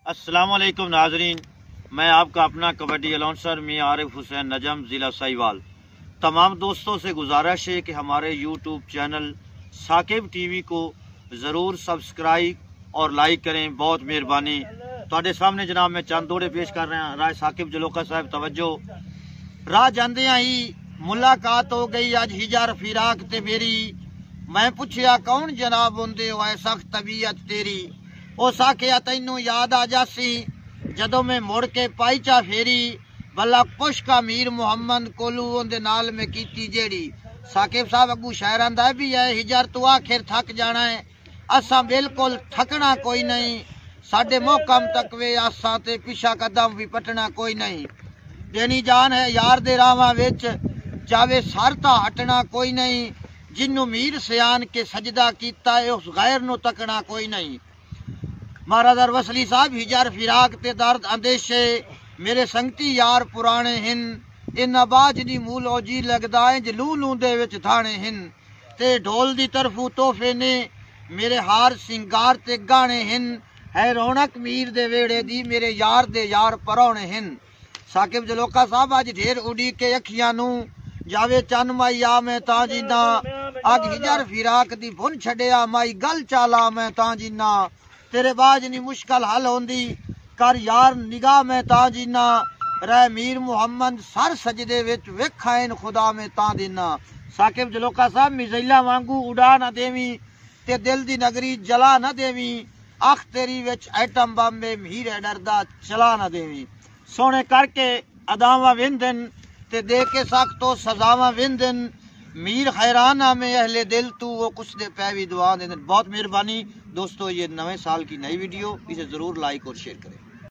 अस्सलाम वालेकुम नाजरीन, मैं आपका अपना कबड्डी अलाउंसर मियां आरिफ हुसैन नजम, ज़िला साहिवाल। तमाम दोस्तों से गुजारिश है कि हमारे यूट्यूब चैनल साकिब टीवी को ज़रूर सब्सक्राइब और लाइक करें, बहुत मेहरबानी। तुहाडे सामने जनाब मैं चंद दौड़े पेश कर रहा हूँ। राय साकिब जलोका साहब तवज्जो। राह जांदियां ही मुलाकात हो गई अज हिजर फिराक ते मेरी, मैं पुछया कौन जनाब होंदे हो ऐ सख्त तबीयत तेरी। उस आखिया तैनू याद आ जासी जदों मैं मुड़ के पाई चा फेरी, भला पुष्का मीर मुहम्मद कोलू उहदे नाल में कीती जेड़ी। साकिब साहब अगू शायर आंदा भी है, हिजर तू आखिर थक जाना है, असा बिल्कुल थकना कोई नहीं, साडे मोहकम तक वे आसा ते पिछा कदम भी पटना कोई नहीं। देनी जान है यार दे रावां विच, जावे सर ता हटना कोई नहीं, जिन्नू मीर सियान के सजदा कीता है उस गैर नू तकना कोई नहीं। महाराज अरवसली साहब हिजर फिराक ते दर्द अंदेशे, मेरे संगती यार पुराने हिन, इन्ना बाज दी मूल ओजी लगदा है जलू लूंदे विच थाने हिन, ते ढोल दी तरफू तोहफे ने मेरे हार सिंगार ते गाने हिन, है रौनक मीर दे वेड़े दी मेरे यार दे यार परौने हिन। साकिब जलोका साहब अज ढेर उड़ी के अखियां नू जावे चन माई आ मैं तां जीना, अग हिजर फिराक दी भुन छड़िया माई गल चाला मैं तां जीना, तेरे बाज नी मुश्किल हल होंदी कर यार निगाह में तां जीना, रह मीर मुहम्मद सर सजदे विच वेखाइन खुदा में तां दीना। साकिब जलोका साहब मिज़ैला वांगू उड़ा ना देवी ते दिल दी नगरी जला ना देवी, अख तेरी विच एटम बम में मीर डरदा चला ना देवी। सोने करके अदावा विंदन ते दे के सख्तो सजावा विंदन, मीर हैराना में अहले दिल तू वो कुछ दे पैवी दुआ दे। बहुत मेहरबानी दोस्तों, ये नवे साल की नई वीडियो, इसे ज़रूर लाइक और शेयर करें।